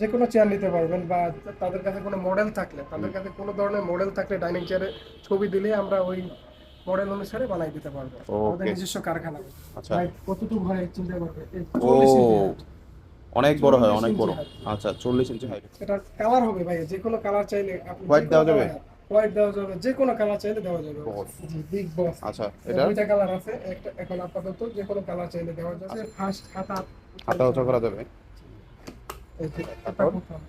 যে কোনো চেয়ার নিতে পারবেন, বা তাদের কাছে কোনো মডেল থাকলে, তাদের কাছে কোনো ধরনের মডেল থাকলে ডাইনিং চেয়ারে ছবি দিলে আমরা ওই মডেল অনুসারে বানাই দিতে পারবো। আমাদের ওকে। নিজস্ব কারখানা। আচ্ছা। ভাই কতটুকু হয় চিন্তা করবে, এই ও, 40 ইঞ্চি হাইট। অনেক বড় হয়, 40 অনেক ইঞ্চি বড়। হাইট। আচ্ছা, 40 ইঞ্চি হাইট। এটা কালার হবে ভাই, যে কোনো কালার চাইলে আপনি যে হোয়াইট কোনো দেওয়া যাবে? কালার, হোয়াইট দেওয়া যাবে, যে কোনো কালার চাইলে দেওয়া যাবে। বস। জি, বিগ বস। আচ্ছা, এটা এটা দুইটা কালার আছে, একটা এখন আপাতত যে কোনো কালার চাইলে দেওয়া যাবে। ফার্স্ট হাতা হাতা উঁচা করা যাবে। এই যে এটা তারপর প্রথম।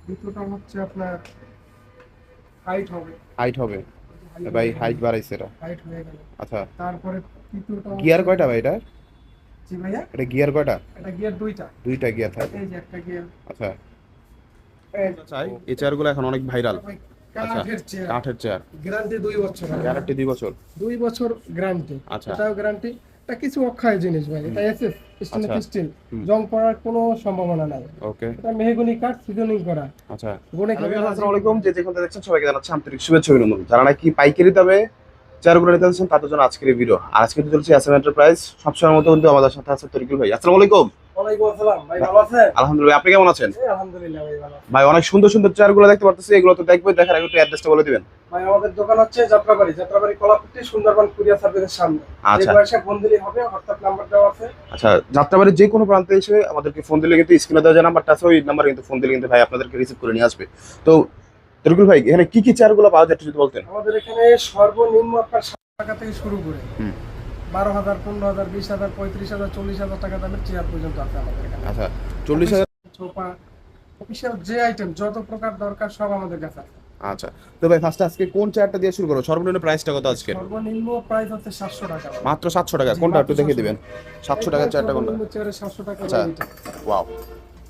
দ্বিতীয়টা হচ্ছে আপনার হাইট হবে। হাইট হবে। ভাই হাইট বাড়াইছে এটা। হাইট হয়ে গেল। আচ্ছা, তারপরে তৃতীয়টা গিয়ার হচ্ছে, কয়টা ভাই এটা? জি ভাইয়া, এটা গিয়ার কয়টা? এটা গিয়ার দুইটা। দুইটা গিয়ার থাকে। এই যে একটা গিয়ার। আচ্ছা। এই চাই এই চেয়ারগুলো এখন অনেক ভাইরাল। ভাই, আচ্ছা, কাঠের চেয়ার, কাঠের চেয়ার। গ্যারান্টি 2 বছর। গ্যারান্টি 2 বছর। 2 বছর গ্যারান্টি। আচ্ছা। এটাও গ্যারান্টি। এটা কিছু অক্ষয় জিনিস ভাই, এটা এসএস আচ্ছা। স্টেনলেস স্টিল, হুম। জং পড়ার কোনো সম্ভাবনা নাই। ওকে। এটা মেহগনি কাঠ, সিজনিং করা। আচ্ছা। গুণে হ্যালো খেলে ভিউয়ার্স, আসসালামু আলাইকুম। যে যেখান থেকে দেখছেন সবাইকে জানাচ্ছি আন্তরিক শুভেচ্ছা ও অভিনন্দন। যারা নাকি পাইকারি দামে চেয়ারগুলো নিতে চাচ্ছেন তাদের জন্য আজকের এই ভিডিও। আর আজকে তো চলছে এসএম এন্টারপ্রাইজ। সবসময়ের মতো কিন্তু আমাদের সাথে আছে তরিকুল ভাই। আসসালামু আলাইকুম। ওয়ালাইকুম আসসালাম ভাই, ভালো আছেন? আলহামদুলিল্লাহ, আপনি কেমন আছেন? এই আলহামদুলিল্লাহ ভাই, ভালো আছি। ভাই অনেক সুন্দর সুন্দর চেয়ারগুলো দেখতে পারতেছি, এগুলো তো দেখবেন, দেখার আগে একটু অ্যাড্রেসটা বলে দিবেন। ভাই আমাদের দোকান হচ্ছে যাত্রাবাড়ি, যাত্রাবাড়ি কলাপট্টি, সুন্দরবন কুরিয়ার সার্ভিসের সামনে। যে আচ্ছা। বয়সে ফোন দিলেই হবে, হোয়াটসঅ্যাপ নাম্বার দেওয়া আছে। আচ্ছা, যাত্রাবাড়ির যে কোনো প্রান্তে এসে আমাদেরকে ফোন দিলে কিন্তু স্ক্রিনে দেওয়া যে নাম্বারটা আছে ওই নাম্বারে কিন্তু ফোন দিলে কিন্তু ভাই আপনাদেরকে রিসিভ করে নিয়ে আসবে। তো তরিকুল ভাই, এখানে কি কি চেয়ারগুলো পাওয়া যায় একটু যদি বলতেন। আমাদের এখানে সর্বনিম্ন আপনার 7 টাকা থেকে শুরু করে হুম। 12,000, 15,000, 20,000, 35,000, 40,000 টাকা দামের চেয়ার পর্যন্ত আছে আমাদের এখানে। আচ্ছা, 40,000। সোফা, অফিসিয়াল যে আইটেম যত প্রকার দরকার সব আমাদের কাছে আছে। আচ্ছা, তো ভাই ফার্স্টে আজকে কোন চেয়ারটা দিয়ে শুরু করবো? সর্বনিম্ন প্রাইসটা কত আজকে? সর্বনিম্ন প্রাইস হচ্ছে 700 টাকা। মাত্র 700 টাকা? জি, কোনটা মাত্র একটু দেখে 700 দিবেন। টাকা। 700 টাকার চেয়ারটা কোনটা? সর্বনিম্ন চেয়ারে 700 টাকা আচ্ছা, এটা। ওয়াও।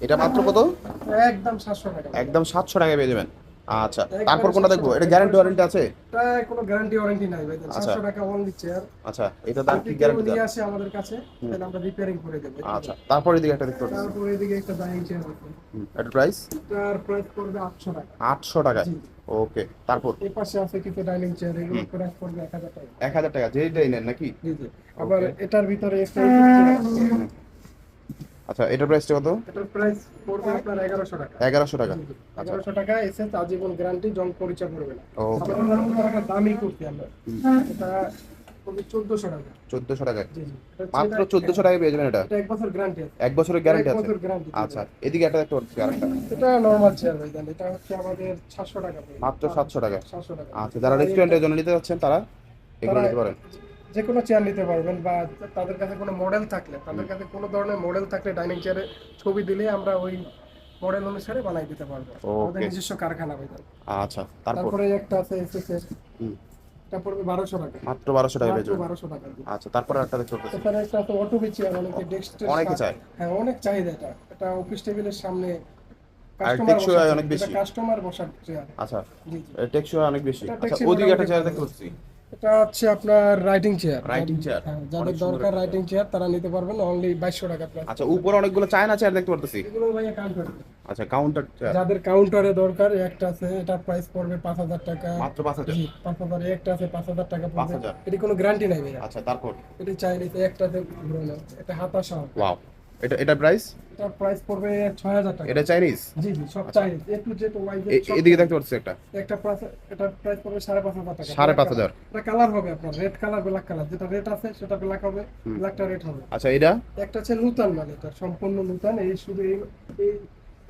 এটা মাত্র কত? একদম 700 টাকা। একদম 700 টাকায় পেয়ে যাবেন। আচ্ছা, তারপর একবারে কোনটা 700 দেখবো? টাকা। এটা গ্যারান্টি ওয়ারেন্টি আছে? এটা কোনো গ্যারান্টি ওয়ারেন্টি নাই ভাই, আচ্ছা। 700 টাকা অনলি চেয়ার। আচ্ছা, এটা তার কি যদি কেউ গ্যারান্টি নিয়ে দেন? আসে আমাদের কাছে, তাহলে আমরা রিপেয়ারিং করে দেব। আচ্ছা, তারপর এদিকে একটা দেখতে পাচ্ছি। তারপর এদিকে একটা ডাইনিং চেয়ার আছে। এটা প্রাইস তার প্রাইস পড়বে 800 টাকা। 800 টাকায়? জি। ওকে, তারপর এই পাশে আছে কিছু ডাইনিং চেয়ার, এগুলো প্রাইস পড়বে 1000 টাকা। 1000 টাকা যেইটাই নেন নাকি? জি জি। আবার Okay. এটার ভিতরে একটা চেয়ার আছে। আচ্ছা, এটার প্রাইসটা কত? এটার প্রাইস পড়বে আপনার 1100 টাকা। 1100 টাকা? জি জি। আচ্ছা। 1100 টাকা এসএস আজীবন গ্যারান্টি, জং পরিচয় করবে না। ওকে। আবার আমরা একটা দামি করছি আমরা। এটা পড়বে 1400 টাকা। 1400 টাকায়? জি জি। এটা মাত্র 1400 টাকায় পেয়ে যাবেন এটা? এটা 1 বছর গ্যারান্টি আছে। 1 বছরের গ্যারান্টি 1 আছে? বছর গ্যারান্টি। আচ্ছা, এদিকে একটা দেখতে পাচ্ছি আরেকটা। এটা নরমাল চেয়ার ভাই, জান এটা হচ্ছে আমাদের 700 টাকা পড়বে। মাত্র 700 টাকা? 700 টাকা। আচ্ছা, যারা রেস্টুরেন্টের জন্য নিতে যাচ্ছেন তারা এগুলো তারা নিতে পারেন। যে কোনো চেয়ার নিতে পারবেন, বা তাদের কাছে কোনো মডেল থাকলে, তাদের কাছে কোনো ধরনের মডেল থাকলে ডাইনিং চেয়ারে ছবি দিলে আমরা ওই মডেল অনুসারে বানাই দিতে পারবো। আমাদের ওকে। নিজস্ব কারখানা ভাই। আচ্ছা, তারপর? তারপরে একটা আছে এসএস এর, হুম। এটা পড়বে 1200 টাকা। মাত্র 1200 টাকায় পেয়ে মাত্র যাবেন? 1200 টাকা। আচ্ছা, তারপর একটা দেখতে পাচ্ছি। এখানে একটা আছে অটোবি চেয়ার, অনেকে ডেস্কের অনেকে চায়। হ্যাঁ অনেক চাহিদা এটা। এটা অফিস টেবিলের সামনে আর কাস্টমার টেকসই বসার, অনেক বেশি। কাস্টমার বসার চেয়ার। আচ্ছা, জি জি। টেকসই অনেক বেশি। এটা আচ্ছা, টেকসই ওদিকে একটা মোটামুটি চেয়ার ভালো। দেখতে পাচ্ছি। এটা হচ্ছে আপনার রাইটিং চেয়ার। Writing chair? হ্যাঁ, অনেক যাদের সুন্দর দরকার একটা রাইটিং চেয়ার তারা নিতে পারবেন অনলি 2200 টাকা প্রাইস। আচ্ছা, উপরে অনেকগুলো চায়না চেয়ার দেখতে পারতেছি। এগুলো ভাইয়া কাউন্টার। আচ্ছা, কাউন্টার চেয়ার? যাদের কাউন্টারে দরকার একটা আছে, এটা প্রাইস পড়বে 5000 টাকা। মাত্র 5000? জি 5000। একটা আছে 5000 টাকা পড়বে। 5000? এটি কোনো গ্যারান্টি নাই ভাইয়া। আচ্ছা, তারপর? এটি চাইলে একটাতে ঘুরানো, এটা হাতা সহ। ওয়াও। এটা প্রাইস? এটা প্রাইস পড়বে 6000 টাকা। এটা চাইনিজ? জি জি, সব আচ্ছা। Chinese, A to Z Y Z সব এদিকে চাইনিজ। দেখতে পাচ্ছি একটা। একটা প্রাইস, এটা প্রাইস পড়বে 5500 টাকা। 5500? এটা কালার হবে আপনার রেড কালার, ব্ল্যাক কালার, যেটা রেড আছে সেটা ব্ল্যাক হবে, ব্ল্যাকটা রেড হবে। আচ্ছা, এটা? একটা আছে নূতন মাল, এটা সম্পূর্ণ নূতন, এই শুধু এই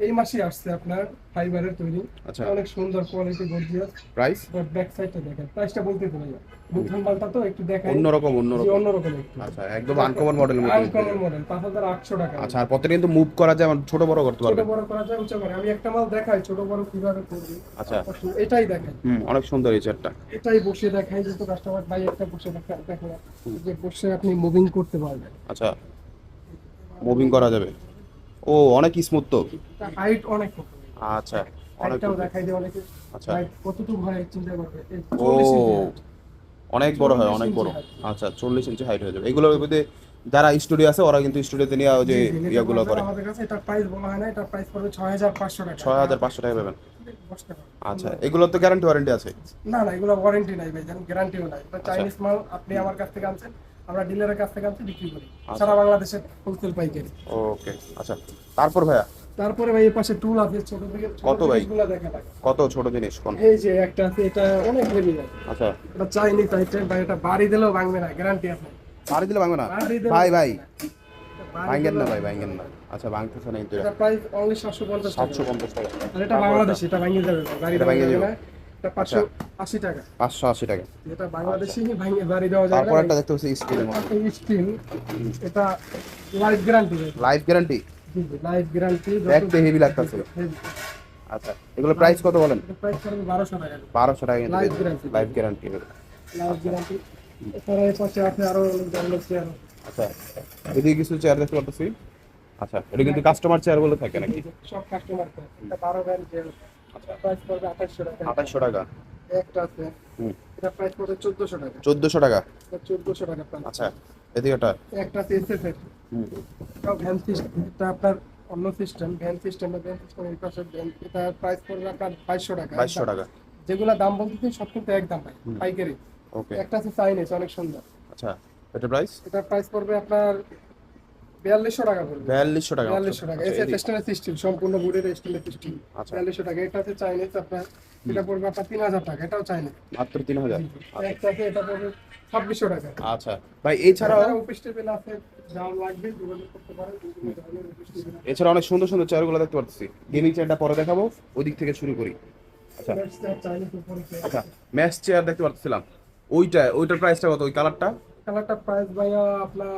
এই মাসে আসছে আপনার, ফাইবারের তৈরি। আচ্ছা। অনেক সুন্দর কোয়ালিটি, গর্জিয়াস। প্রাইস? ব্যাক সাইডটা দেখেন, প্রাইসটা বলতে তো ভাইয়া নূতন মালটা তো একটু দেখাই। অন্যরকম? জি, অন্যরকম? অন্যরকম একটু। আচ্ছা, একদম আনকমন মডেলের মতো। আনকমন মডেল 5800 টাকা। আচ্ছা, আর পথে কিন্তু মুভ করা যায়, মানে ছোট বড় করতে ছোট পারবে? বড় করা যায়, উঁচা করে। আমি একটা মাল দেখাই ছোট বড় কিভাবে করবে। আচ্ছা। এটাই দেখাই। অনেক সুন্দর এই চেয়ারটা। এটাই বসে দেখাই, যেহেতু কাস্টমার ভাই একটা বসে দেখো, যে বসে আপনি মুভিং করতে পারবেন। আচ্ছা, মুভিং করা যাবে। ও, অনেক স্মুথ তো। হাইট অনেক কত। আচ্ছা, অনেক হাইটটাও সুন্দর। দেখাই দিই অনেকে। আচ্ছা। হাইট কতটুকু হয় চিন্তা করবে, এই ও, 40 ইঞ্চি height। অনেক বড় হয়, 40 অনেক ইঞ্চি বড়। height। আচ্ছা, 40 ইঞ্চি হাইট হয়ে যাবে। এগুলোর মধ্যে যারা স্টুডিও আছে ওরা কিন্তু স্টুডিওতে নিয়ে ওই যে জি, জি, নিতে ইয়াগুলো পারবেন। করে। আমাদের কাছে এটা প্রাইস বলা হয় না, এটা প্রাইস পড়বে 6500 টাকা। 6500 টাকা পাবেন? বসতে পারবেন। আচ্ছা, এগুলোর তো গ্যারান্টি ওয়ারেন্টি আছে? না না, এগুলো ওয়ারেন্টি নাই ভাই, জান গ্যারান্টিও নাই। এটা আচ্ছা। চাইনিজ মাল, আপনি আমার কাছ থেকে আনছেন, আমরা ডিলারের কাছ থেকে আনছি, বিক্রি করি আচ্ছা। সারা বাংলাদেশে হোলসেল পাইকারি। ওকে। আচ্ছা, তারপর ভাইয়া? তারপরে ভাই এই পাশে টুল আছে ছোট থেকে ছোট কত ভাই? জিনিসগুলো দেখা লাগে। কত ছোট জিনিস কোন? এই যে একটা আছে, এটা অনেক হেভি ভাই। আচ্ছা, এটা চাইনিজ আইটেম ভাই, এটা বাড়ি দিলেও ভাঙবে না, গ্যারান্টি আছে। বাড়ি দিলে ভাঙবে না? বাড়ি দিলেও ভাই ভাই ভাঙবে না। বাড়ি ভাঙেন না দিলেও ভাই, ভাঙেন না। আচ্ছা, ভাঙতেছে না কিন্তু এটা প্রাইস অনলি 750 টাকা। 750 টাকা। আর এটা বাংলাদেশি, এটা ভাঙে যাবে ভাই, বাড়ি এটা দেওয়া ভাঙে যাবে যাবে। না। এটা 580 টাকা। 580 টাকা। এটা বাংলাদেশি ভাঙে বাড়ি দেওয়া যাবে তারপর না। একটা দেখতে পাচ্ছি স্টিলের মতো। স্টিল, এটা লাইফ গ্যারান্টি ভাই। Life guarantee? জি জি, লাইফ গ্যারান্টি। দেখতে হেভি লাগতেছে। আচ্ছা, এগুলো প্রাইস কত বলেন? প্রাইস পড়বে 1200 টাকা। 1200 টাকা কিন্তু Life guarantee। Life guarantee. Life guarantee. এছাড়া এই পাশে আছে আরো ধরনের চেয়ার। আচ্ছা, এদিকে কিছু চেয়ার দেখতে পাচ্ছি। আচ্ছা, এটা কিন্তু কাস্টমার চেয়ার বলে থাকে নাকি? সব কাস্টমার কে। এটা 12 ব্যান্ড চেয়ার। আচ্ছা, প্রাইস পড়বে 2800 টাকা। 2800 টাকা। একটা আছে, হুম, এটা প্রাইস পড়বে 1400 টাকা। 1400 টাকা। এটা 1400 টাকা প্রাইস। আচ্ছা, এদিকে এটা। একটা আছে এসএফ এর। হুম, এটা ভ্যান সিস্টেম, এটা আপনার অন্য সিস্টেম, ভ্যান সিস্টেম এই পাশে ভ্যান, এটা প্রাইস পড়বে আপনার 2200 টাকা। 2200 টাকা। যেগুলা দাম বলতেছি সব কিন্তু একদম ভাই, পাইকারি। ওকে। একটা আছে চাইনিজ, অনেক সুন্দর। আচ্ছা, এটা প্রাইস এটা প্রাইস পড়বে আপনার 4200 টাকা পড়বে। 4200 টাকা। 4200 টাকা। আচ্ছা, এসএফ স্টেনলেস স্টিল, সম্পূর্ণ বুড়ের স্টেনলেস স্টিল। আচ্ছা। 4200 টাকা। এটা আছে চাইনিজ আপনার, এটা পড়বে আপনার 3000 টাকা। এটাও চাইনিজ। মাত্র 3000। একটা আছে, এটা পড়বে 2600 টাকা। আচ্ছা ভাই, এছাড়াও অফিস টেবিল আছে, যা লাগবে যোগাযোগ করতে পারেন। বিভিন্ন ধরনের অফিস টেবিল আছে। এছাড়া অনেক সুন্দর সুন্দর চেয়ারগুলো দেখতে পাচ্ছি। গেমিং চেয়ারটা পরে দেখাবো, ওই দিক থেকে শুরু করি। আচ্ছা চাইনিজ উপরে চেয়ার। আচ্ছা, ম্যাচ চেয়ার দেখতে পাচ্ছিলাম। ওইটার প্রাইসটা কত? ওই কালারটা কালারটা প্রাইস ভাইয়া আপনার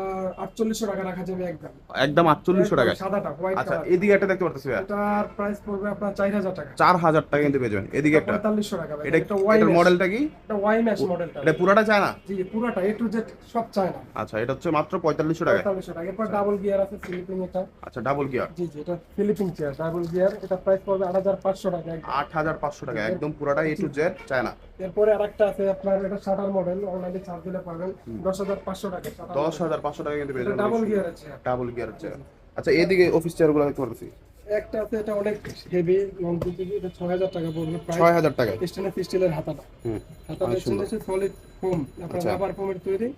4800 টাকা রাখা যাবে একদম। একদম 4800 টাকা। সাদাটা হোয়াইট আচ্ছা, কালার। এদিকে একটা দেখতে পাচ্ছি ভাই, এটার প্রাইস পড়বে আপনার 4000 টাকা। 4000 টাকা কিন্তু পেয়ে যাবেন। এদিকে একটা, 4500 টাকা ভাই। এটা ওয়াই এটার ম্যাশ। মডেলটা কি? এটা ওয়াই ম্যাশ মডেলটা। এটা পুরাটা চায় না? জি, পুরোটা এ টু জেড সব চায় না। আচ্ছা, এটা হচ্ছে মাত্র 4500 টাকা। 4500 টাকা। এরপর ডাবল গিয়ার আছে, ফিলিপিং এটা। আচ্ছা, ডাবল গিয়ার। জি জি, এটা ফিলিপিং চেয়ার ডাবল গিয়ার। এটা প্রাইস পড়বে 8500 টাকা একদম। 8500 টাকা, একদম পুরাটা এ টু জেড চায় না। এরপরে আরেকটা আছে আপনার, এটা শাটার মডেল, অনলাইনে চার্জ দিলে পাবেন 10500 টাকা। 10500 টাকা কিন্তু পেয়ে যাবেন। ডাবল গিয়ার আছে। Double gear chair. আচ্ছা, এদিকে অফিস চেয়ারগুলো দেখতে পাচ্ছি। একটা আছে, এটা অনেক হেভি লং দুটি, এটা 6000 টাকা পড়বে প্রাইস। 6000 টাকা। স্টেনলেস স্টিলের হাতাটা। হুম, হাতাটা অনেক সুন্দর। স্টেনলেস সলিড ফোম, আপনার আচ্ছা। রাবার ফোমের তৈরি।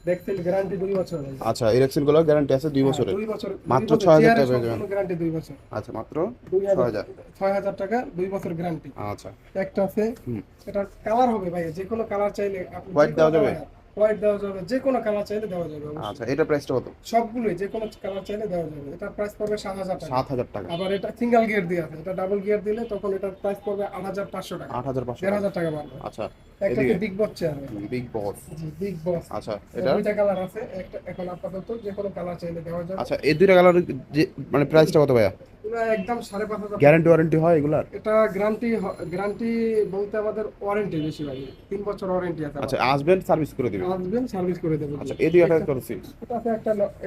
দেখতেন গ্যারান্টি 2 বছর। আচ্ছা, ইলেকশন গুলো গ্যারান্টি আছে 2 বছরের। 2 বছর মাত্র 6000 টাকা পেয়ে যাবেন। গ্যারান্টি 2 বছর। আচ্ছা, মাত্র 6000 6000। 6000 টাকা 2 বছর গ্যারান্টি। আচ্ছা, একটা আছে, হুম, এটা কালার হবে ভাই, যে কোনো কালার চাইলে আপনি White দেওয়া যাবে? হোয়াইট দেওয়া যাবে, যে কোনো কালার চাইলে দেওয়া যাবে অবশ্যই। আচ্ছা, এটা প্রাইসটা কত? সবগুলোই যে কোনো কালার চাইলে দেওয়া যাবে। এটা প্রাইস পড়বে 7000 টাকা। 7000 টাকা। আবার এটা সিঙ্গেল গিয়ার দিয়ে আছে, এটা ডাবল গিয়ার দিলে তখন এটার প্রাইস পড়বে 8500 টাকা। 8500 টাকা। 1,500 টাকা বাড়বে। আচ্ছা, একটা এদিকে বিগ বস চেয়ার। বিগ বস। জি, বিগ বস। আচ্ছা, এটা এটা দুইটা কালার আছে, একটা এখন আপাতত যে কোনো কালার চাইলে দেওয়া যাবে। আচ্ছা, এই দুইটা কালার যে মানে প্রাইসটা কত ভাইয়া? এগুলো একদম 5500। গ্যারান্টি ওয়ারেন্টি হয় এগুলার? এটা গ্যারান্টি বলতে আমাদের ওয়ারেন্টি বেশি ভাই, 3 বছর ওয়ারেন্টি আছে। আচ্ছা, আসবেন সার্ভিস করে দিবেন। আসবেন সার্ভিস করে দেবো। আচ্ছা, এদিকে একটা করছি। এটা আছে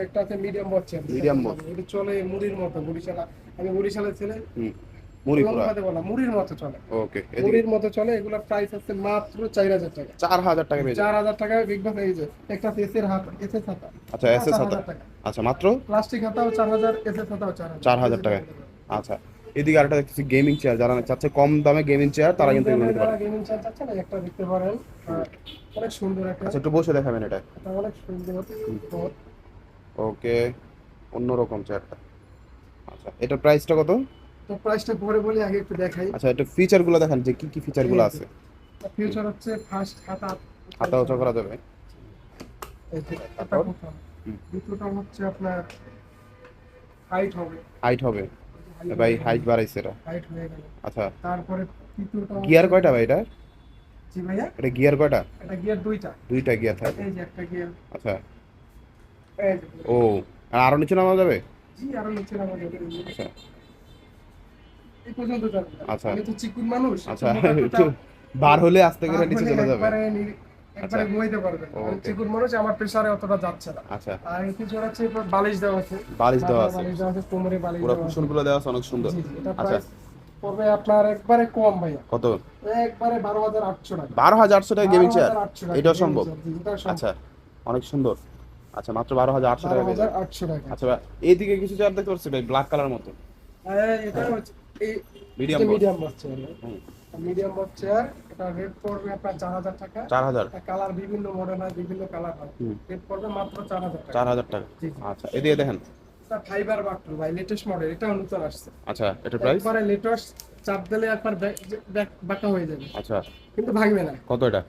একটা আছে মিডিয়াম বস চেয়ার। Medium box। এটা চলে মুড়ির মতো, আমি বরিশালের ছেলে। হুম, মুড়িপুরা। লম্বাতে বলা মুড়ির মতো চলে। ওকে, এদিকে মুড়ির মতো চলে। এগুলোর প্রাইস আছে মাত্র 4000 টাকা। 4000 টাকা পেয়ে যাবেন। 4000 টাকা বিগ বস। এই যে একটা এসের হাত, এসের হাতা। আচ্ছা, এসএস 4000 হাতা। টাকা। আচ্ছা, মাত্র প্লাস্টিক হাতাও 4000, এসের হাতাও 4000। 4000 টাকা। আচ্ছা, এদিকে আরেকটা দেখতেছি গেমিং চেয়ার। যারা চাচ্ছে কম দামে গেমিং চেয়ার, তারা কিন্তু এগুলো নিতে পারে। গেমিং চেয়ার চাচ্ছেন একটা দেখতে পারেন। অনেক সুন্দর একটা। আচ্ছা, একটু বসে দেখাবেন এটা। এটা অনেক সুন্দর। ওকে, অন্যরকম চেয়ারটা। আচ্ছা, এটার প্রাইসটা কত? তো প্রাইসটা পরে বলি, আগে একটু দেখাই। আচ্ছা, এটা ফিচারগুলো দেখান যে কি কি ফিচারগুলো আছে। ফিউচার হচ্ছে ফার্স্ট হাতা। হাতা উঁচা করা যাবে। এই যে এটা তারপর? প্রথম। হুম। দ্বিতীয়টা হচ্ছে আপনার হাইট হবে। হাইট হবে ভাই, হাইট বাড়াইছে এটা। হাইট হয়ে গেল। আচ্ছা, তারপরে তৃতীয়টা গিয়ার কয়টা ভাই এটা? জি ভাইয়া, এটা গিয়ার কয়টা? এটা গিয়ার দুইটা। দুইটা গিয়ার থাকে। এই যে একটা গিয়ার। আচ্ছা, এই যে। ও, আর আরো নিচে নামা যাবে? জি, আরো নিচে নামা যাবে। আচ্ছা, এই পর্যন্ত যাবে। আচ্ছা। আমি তো চিকুন মানুষ। আচ্ছা, একটু বার হলে আস্তে করে নিচে চলে যাবে। একবারে ঘুমাইতে পারবেন। আমি ওকে। চিকুন মানুষ, আমার প্রেসারে অতটা যাচ্ছে না। আচ্ছা, আর এই ফিচার হচ্ছে এরপর বালিশ দেওয়া আছে। বালিশ দেওয়া আছে। বালিশ দেওয়া আছে, কোমরে বালিশ পুরো দেওয়া আছে। কুশন গুলো দেওয়া আছে, অনেক সুন্দর। জি জি, এটা আচ্ছা, প্রাইস পড়বে আপনার একবারে কম ভাইয়া, কত? একবারে 12800 টাকা। 12800 টাকা গেমিং চেয়ার? 12800 টাকা। এটাও সম্ভব? জি, এটাও সম্ভব। আচ্ছা, অনেক সুন্দর। আচ্ছা, মাত্র 12800 টাকা পেয়ে যাবেন। 12800 টাকা। আচ্ছা ভাই, এইদিকে কিছু চেয়ার দেখতে পাচ্ছি ভাই, ব্ল্যাক কালার মতো। এটা হচ্ছে এই মিডিয়াম মিডিয়াম বক্স চেয়ার। হুম, মিডিয়াম বক্স চেয়ার, এটা রেট পড়বে আপনার 4000 টাকা। 4000। কালার বিভিন্ন মডেল হয়, বিভিন্ন কালার হয়। হুম, রেট পড়বে মাত্র 4000 টাকা। 4000 টাকা। জি জি। আচ্ছা, এদিকে দেখেন। এটা ফাইবার বাট্টু ভাই, লেটেস্ট মডেল, এটা নতুন আসছে। আচ্ছা, এটা প্রাইস? একবারে লেটেস্ট, চাপ দিলে একবার বাঁকা হয়ে যাবে, আচ্ছা, কিন্তু ভাঙবে না। কত এটা?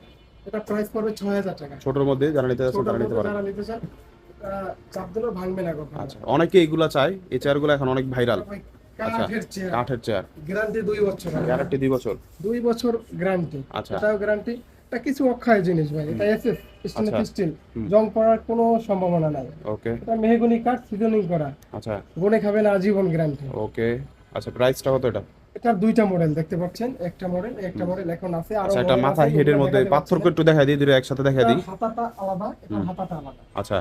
এটা প্রাইস পড়বে 6000 টাকা। ছোটর মধ্যে যারা নিতে যাচ্ছেন ছোট তারা নিতে মধ্যে পারেন। যারা নিতে চান, চাপ দিলেও ভাঙবে না কখনো। আচ্ছা, অনেকে এগুলা চায়, এই চেয়ারগুলো এখন অনেক ভাইরাল। আচ্ছা, কাঠের চেয়ার, কাঠের চেয়ার, গ্যারান্টি 2 বছর, গ্যারান্টি 2 বছর। 2 বছর গ্যারান্টি। আচ্ছা। এটাও গ্যারান্টি। এটা কিছু অক্ষয় জিনিস ভাই, এটা এসএস স্টেনলেস আচ্ছা। স্টিল, হুম। জং পড়ার কোনো সম্ভাবনা নাই। ওকে। এটা মেহগনি কাঠ, সিজনিং করা, আচ্ছা, বনে খাবে না, আজীবন গ্যারান্টি। ওকে। আচ্ছা, প্রাইসটা কত এটা? এটার দুইটা মডেল দেখতে পাচ্ছেন, একটা মডেল এখন আছে, আরো আচ্ছা, এটা model মাথা আছে, হেডের ওগুলো মধ্যে দেখাতে পাচ্ছি পাথরকে না। একটু দেখা দিই, দুটো একসাথে দেখা দিই। এটার হাতাটা আলাদা, এটার হাতাটা আলাদা। আচ্ছা।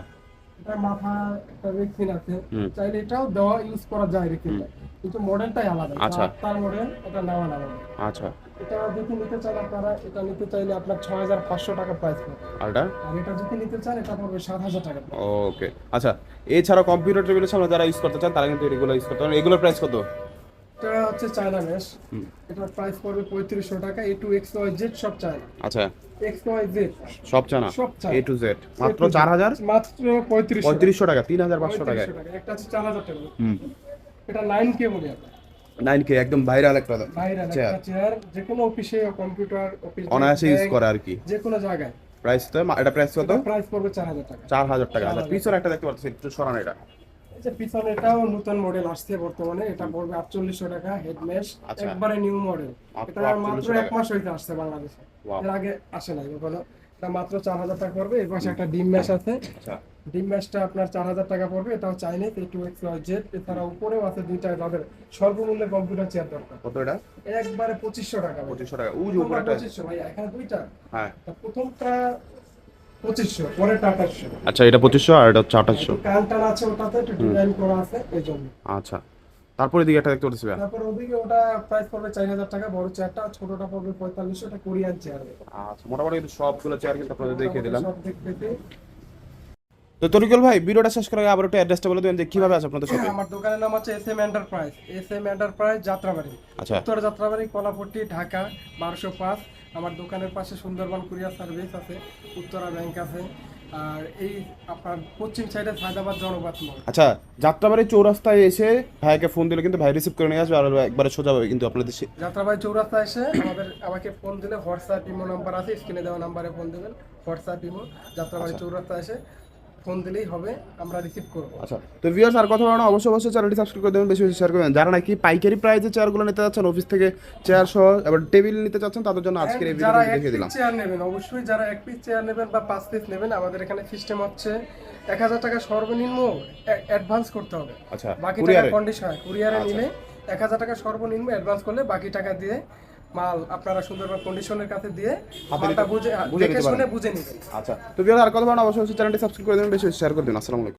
এটার মাথা একটা রেক্সিন আছে, হুম। চাইলে এটাও দেওয়া ইউজ করা যায় রেক্সিনটা, কিন্তু মডেলটাই আলাদা। আচ্ছা। তার মডেল, এটা নেওয়া না মডেল। আচ্ছা, এটা যদি নিতে চান আপনারা, এটা নিতে চাইলে আপনার 6500 টাকা প্রাইস পড়বে। আর এটা? আর এটা যদি নিতে চান, এটা পড়বে 7000 টাকা। ওকে। আচ্ছা, এছাড়া কম্পিউটার টেবিলের সামনে যারা ইউজ করতে চান তারা কিন্তু এগুলো ইউজ করতে পারেন। এগুলোর প্রাইস কত? এটা হচ্ছে চায়না মেশ, হুম। এটার প্রাইস পড়বে 3500 টাকা। A to XYZ সব চাই, আচ্ছা, XYZ সব চানা সব চাই। A to Z মাত্র 4000, মাত্র 3500 3500 টাকা, 3500 টাকায়। একটা আছে 4000 টাকা। হুম। এটা 9K মডেল, 9K, একদম ভাইরাল একটা ভাইরাল চেয়ার, একটা চেয়ার, যে কোনো অফিসে, কম্পিউটার অফিস, অনায়াসে ইউজ করে আর কি। যে কোনো জায়গায়। প্রাইস তো এটা প্রাইস কত? প্রাইস পড়বে 4000 টাকা। 4000 টাকা। আচ্ছা, 4000 পিছনে একটা দেখতে পাচ্ছি, একটু সরান এটা। এই যে পিছনে, এটাও নতুন মডেল আসছে বর্তমানে, এটা পড়বে 4800 টাকা। হেড মেশ, আচ্ছা। একবারে নিউ মডেল। মাত্র এটা 4800 মাত্র টাকা। 1 মাস হইতে আসছে বাংলাদেশে, Wow. এর আগে আসে নাই কখনো। এটা মাত্র 4000 টাকা পড়বে। এর পাশে একটা ডিম ম্যাশ আছে, আচ্ছা, ডিম ম্যাশটা আপনার 4000 টাকা পড়বে। এটাও চাইনিজ, A to XYZ। এছাড়া উপরেও আছে দুইটা, যাদের সর্বমূল্যে কম্পিউটার চেয়ার দরকার, কত এটা? একবারে 2500 টাকা ভাই। 2500 টাকা। ওই যে উপরে একটা। 2500 ভাই, এখানে দুইটা। হ্যাঁ। তা প্রথমটা 2500, পরেরটা 2800। আচ্ছা, এটা 2500 আর এটা হচ্ছে 2800। কান টান আছে ওটাতে, একটু ডিজাইন করা আছে এই জন্য। আচ্ছা, তারপরে দিকে একটা দেখতে পাচ্ছি ভাই। তারপর ওদিকে ওটা প্রাইস পড়বে 4000 টাকা, বড় চেয়ারটা। ছোটটা পড়বে 4500। এটা কোরিয়ান চেয়ার। আচ্ছা, মোটামুটি কিন্তু সবগুলো চেয়ার কিন্তু আপনাদের দেখিয়ে দিলাম। সব দিক থেকে। তো তরিকুল ভাই, ভিডিওটা শেষ করার আগে আবার একটু অ্যাড্রেসটা বলে দেবেন যে কিভাবে আছে আপনাদের শপে। আমার দোকানের নাম হচ্ছে SM enterprise, SM enterprise, Jatrabari, আচ্ছা। উত্তর যাত্রাবাড়ি, কলাপট্টি, ঢাকা 1205। আমার দোকানের পাশে সুন্দরবন কুরিয়ার সার্ভিস আছে, উত্তরা ব্যাংক আছে, আর এই আপনার পশ্চিম সাইডে হায়দ্রাবাদ জনপথ মোড়। আচ্ছা, যাত্রাবাড়ি চৌরাস্তায় এসে ভাইকে ফোন দিলে কিন্তু ভাই রিসিভ করে নিয়ে আসবে, আর একবারে সোজা হবে কিন্তু আপনাদের যাত্রাবাড়ি চৌরাস্তা এসে আমাকে ফোন দিলে, হোয়াটসঅ্যাপ ইমো নাম্বার আছে, স্ক্রিনে দেওয়া নাম্বারে ফোন দেবেন, হোয়াটসঅ্যাপ ইমো। যাত্রাবাড়ি চৌরাস্তা এসে ফোন দিলেই হবে, আমরা রিসিভ করবো। আচ্ছা, তো ভিউয়ার্স আর কথা বলা না, অবশ্যই চ্যানেলটি সাবস্ক্রাইব করে দেবেন, বেশি বেশি শেয়ার করবেন। যারা নাকি পাইকারি প্রাইসে চেয়ারগুলো নিতে যাচ্ছেন, অফিস থেকে চেয়ার সহ এবার টেবিল নিতে চাচ্ছেন, তাদের জন্য আজকের এই যারা ভিডিওটা এক দেখিয়ে পিস দিলাম। চেয়ার নেবেন, অবশ্যই যারা 1 পিস চেয়ার নেবেন বা 5 পিস নেবেন, আমাদের এখানে সিস্টেম হচ্ছে 1000 টাকা সর্বনিম্ন অ্যাডভান্স করতে হবে। আচ্ছা, বাকি টাকা কুরিয়ারে? কন্ডিশন হয়, কুরিয়ারে আচ্ছা। নিলে 1000 টাকা সর্বনিম্ন অ্যাডভান্স করলে বাকি টাকা দিয়ে মাল আপনারা সুন্দরবন কন্ডিশনের কাছে দিয়ে হাতে মালটা নিতে- বুঝে বুঝে দেখে নিতে পারেন। শুনে বুঝে নেবেন। আচ্ছা, তো ভিউয়ার্স আর কথা বলা না, অবশ্যই চ্যানেলটি সাবস্ক্রাইব করে দেবেন, বেশি বেশি শেয়ার করে দিন। আসসালামু আলাইকুম।